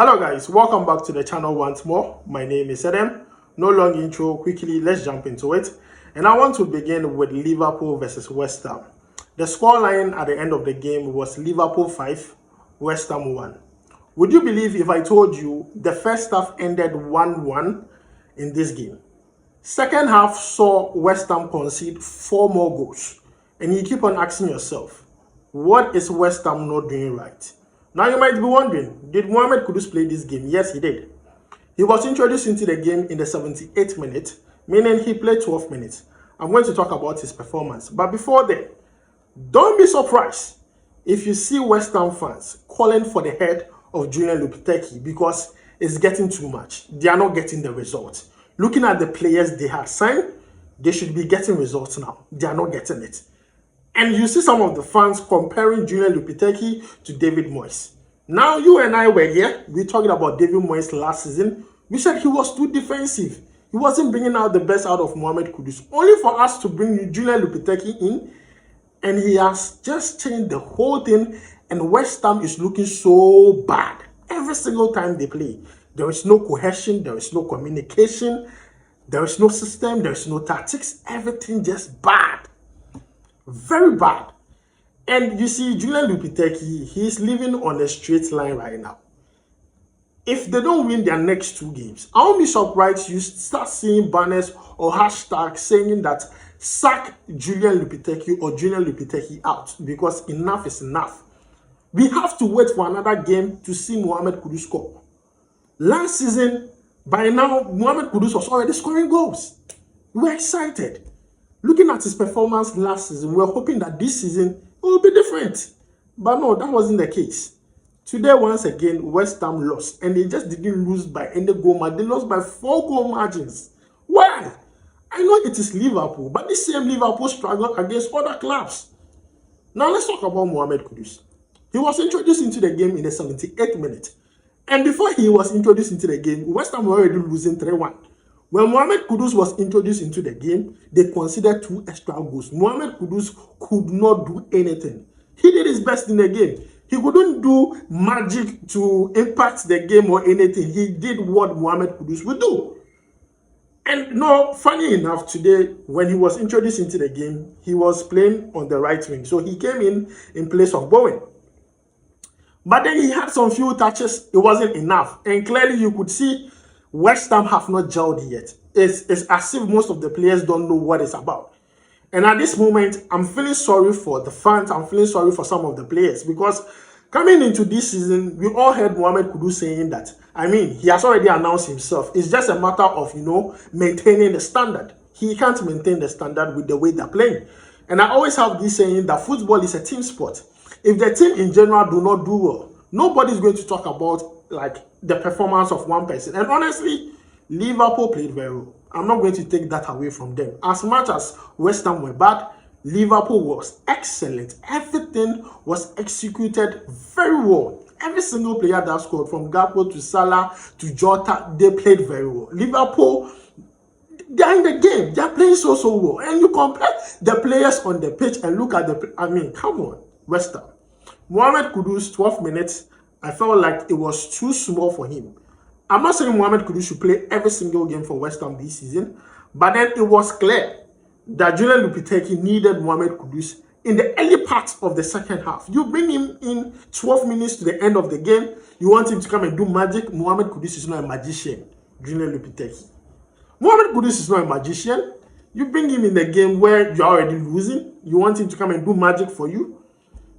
Hello guys, welcome back to the channel once more. My name is Adam. No long intro, quickly let's jump into it. And I want to begin with Liverpool versus West Ham. The scoreline at the end of the game was Liverpool 5, West Ham 1. Would you believe if I told you the first half ended 1-1 in this game? Second half saw West Ham concede 4 more goals. And you keep on asking yourself, what is West Ham not doing right? Now you might be wondering, did Mohammed Kudus play this game? Yes, he did. He was introduced into the game in the 78th minute, meaning he played 12 minutes. I'm going to talk about his performance. But before that, don't be surprised if you see West Ham fans calling for the head of Julian Lopetegui because it's getting too much. They are not getting the results. Looking at the players they had signed, they should be getting results now. They are not getting it. And you see some of the fans comparing Julian Lopetegui to David Moyes. Now, you and I were here. We talking about David Moyes last season. We said he was too defensive. He wasn't bringing out the best out of Mohammed Kudus. Only for us to bring Julian Lopetegui in. And he has just changed the whole thing. And West Ham is looking so bad. Every single time they play, there is no cohesion. There is no communication. There is no system. There is no tactics. Everything just bad. Very bad. And you see, Julian Lopetegui, he's living on a straight line right now. If they don't win their next 2 games, I won't be surprised you start seeing banners or hashtags saying that sack Julian Lopetegui or Julian Lopetegui out because enough is enough. We have to wait for another game to see Mohammed Kudus score. Last season, by now, Mohammed Kudus was already scoring goals. We were excited. Looking at his performance last season, we were hoping that this season it will be different. But no, that wasn't the case. Today, once again, West Ham lost. And they just didn't lose by any goal margin. They lost by 4 goal margins. Why? I know it is Liverpool, but this same Liverpool struggled against other clubs. Now, let's talk about Mohammed Kudus. He was introduced into the game in the 78th minute. And before he was introduced into the game, West Ham were already losing 3-1. When Mohammed Kudus was introduced into the game, they considered 2 extra goals. Mohammed Kudus could not do anything. He did his best in the game. He couldn't do magic to impact the game or anything. He did what Mohammed Kudus would do. And no, funny enough, today, when he was introduced into the game, he was playing on the right wing. So he came in place of Bowen. But then he had some few touches. It wasn't enough. And clearly you could see West Ham have not gelled yet. It's as if most of the players don't know what it's about. And at this moment, I'm feeling sorry for the fans. I'm feeling sorry for some of the players because coming into this season, we all heard Mohammed Kudus saying that. I mean, he has already announced himself. It's just a matter of, maintaining the standard. He can't maintain the standard with the way they're playing. And I always have this saying that football is a team sport. If the team in general do not do well, nobody's going to talk about the performance of one person. And honestly, Liverpool played very well. I'm not going to take that away from them. As much as West Ham were bad, Liverpool was excellent. Everything was executed very well. Every single player that scored, from Gakpo to Salah to Jota, they played very well. Liverpool, they're in the game. They're playing so well. And you compare the players on the pitch and look at come on, West Ham. Mohammed Kudus, 12 minutes. I felt like it was too small for him. I'm not saying Mohammed Kudus should play every single game for West Ham this season, but then it was clear that Julian Lopetegui needed Mohammed Kudus in the early part of the second half. You bring him in 12 minutes to the end of the game, you want him to come and do magic. Mohammed Kudus is not a magician. Julian Lopetegui. Mohammed Kudus is not a magician. You bring him in the game where you're already losing, you want him to come and do magic for you.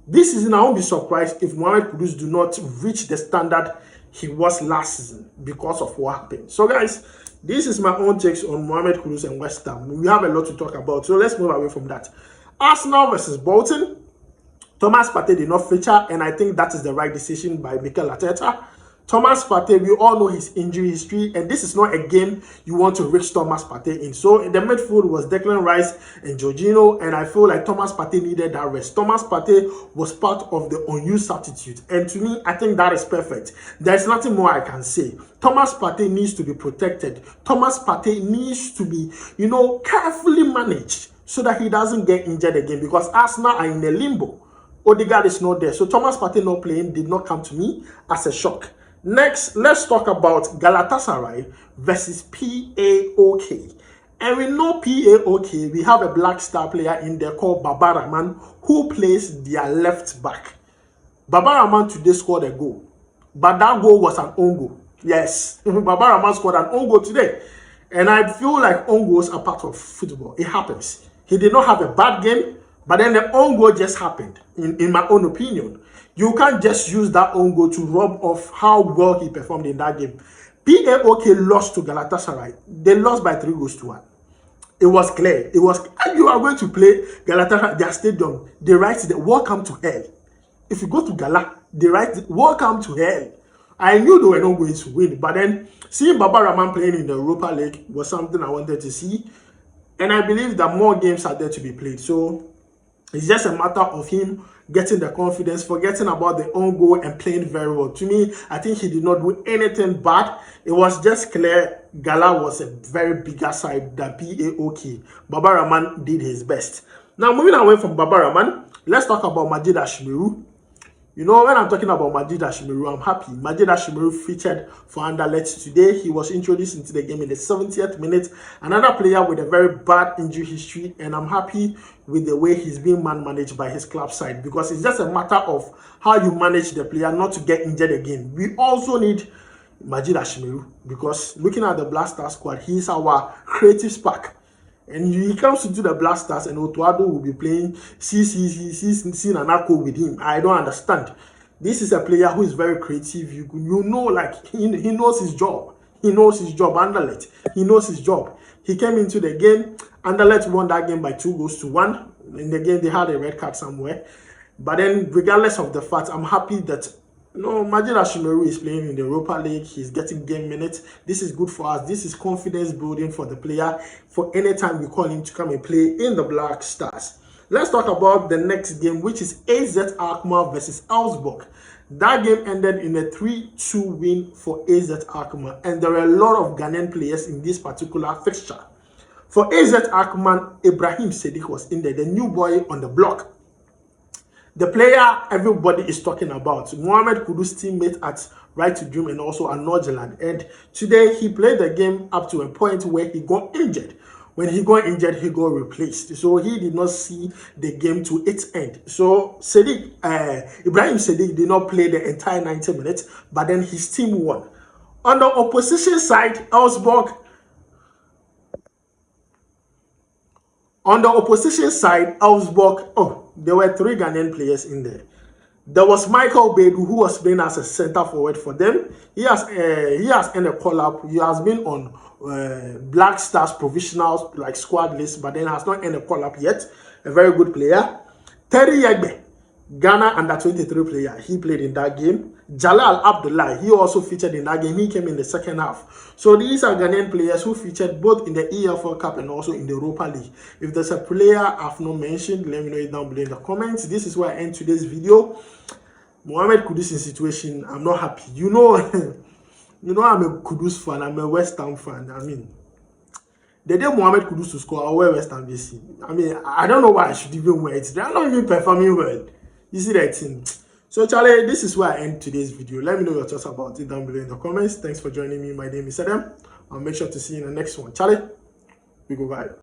This season, I won't be surprised if Mohammed Kudus do not reach the standard he was last season because of what happened. So, guys, this is my own takes on Mohammed Kudus and West Ham. We have a lot to talk about, so let's move away from that. Arsenal versus Bolton. Thomas Partey did not feature, and I think that is the right decision by Mikel Arteta. Thomas Partey, we all know his injury history, and this is not a game you want to reach Thomas Partey in. So in the midfield was Declan Rice and Jorginho, and I feel like Thomas Partey needed that rest. Thomas Partey was part of the unused substitute, and to me, I think that is perfect. There's nothing more I can say. Thomas Partey needs to be protected. Thomas Partey needs to be, carefully managed so that he doesn't get injured again, because Arsenal are in a limbo. Odegaard is not there, so Thomas Partey not playing did not come to me as a shock. Next, let's talk about Galatasaray versus PAOK. And we know PAOK, we have a black star player in there called Rahman, who plays their left back. Rahman today scored a goal, but that goal was an own goal. Yes, Rahman scored an own goal today. And I feel like own goals are part of football. It happens. He did not have a bad game, but then the own goal just happened, in my own opinion. You can't just use that own goal to rub off how well he performed in that game. PAOK lost to Galatasaray. They lost by 3-1. It was clear. It was, and you are going to play Galatasaray, their stadium. They write the welcome to hell. If you go to Gala, they write welcome to hell. I knew they were not going to win, but then seeing Rahman playing in the Europa League was something I wanted to see. And I believe that more games are there to be played. So it's just a matter of him getting the confidence, forgetting about the own goal and playing very well. To me, I think he did not do anything bad. It was just clear Gala was a very bigger side than PAOK. Rahman did his best. Now, moving away from Rahman, let's talk about Majeed Ashimeru. You know, when I'm talking about Majeed Ashimeru, I'm happy. Majeed Ashimeru featured for Anderlecht today. He was introduced into the game in the 70th minute. Another player with a very bad injury history, and I'm happy with the way he's being managed by his club side, because it's just a matter of how you manage the player not to get injured again. We also need Majeed Ashimeru, because looking at the Black Star squad, he's our creative spark. And he comes into the Black Stars and Otuado will be playing Nanako with him. I don't understand. This is a player who is very creative. You know, like he knows his job. He knows his job. Anderlecht, he knows his job. He came into the game. Anderlecht won that game by 2-1. In the game, they had a red card somewhere. But then, regardless of the fact, I'm happy that Majeed Ashimeru is playing in the Europa League. He's getting game minutes. This is good for us. This is confidence building for the player for any time we call him to come and play in the Black Stars. Let's talk about the next game, which is AZ Alkmaar versus Elfsborg. That game ended in a 3-2 win for AZ Alkmaar, and there were a lot of Ghanaian players in this particular fixture. For AZ Alkmaar, Ibrahim Sadiq was in there, the new boy on the block. The player everybody is talking about, Mohammed Kudus teammate at Right to Dream and also at Norgeland. And today he played the game up to a point where he got injured. When he got injured, he got replaced. So he did not see the game to its end. So Ibrahim Sadiq did not play the entire 90 minutes, but then his team won. On the opposition side, Elfsborg. On the opposition side, Elfsborg, there were 3 Ghanaian players in there. There was Michael Bedu, who was playing as a center forward for them. He has earned a call-up. He has been on Black Stars provisional squad list, but then has not earned a call-up yet. A very good player. Terry Yegbe, Ghana under-23 player. He played in that game. Jalal Abdullah, he also featured in that game. He came in the second half. So these are Ghanaian players who featured both in the EFL Cup and also in the Europa League. If there's a player I've not mentioned, let me know it down below in the comments. This is where I end today's video. Mohammed Kudus in situation, I'm not happy. You know I'm a Kudus fan. I'm a West Ham fan. I mean, the day Mohammed Kudus to score, I'll wear West Ham jersey. I mean, I don't know why I should even wear it. They're not even performing well. You see that thing? So, Charlie, this is where I end today's video. Let me know your thoughts about it down below in the comments. Thanks for joining me. My name is Adam. I'll make sure to see you in the next one. Charlie, we go bye.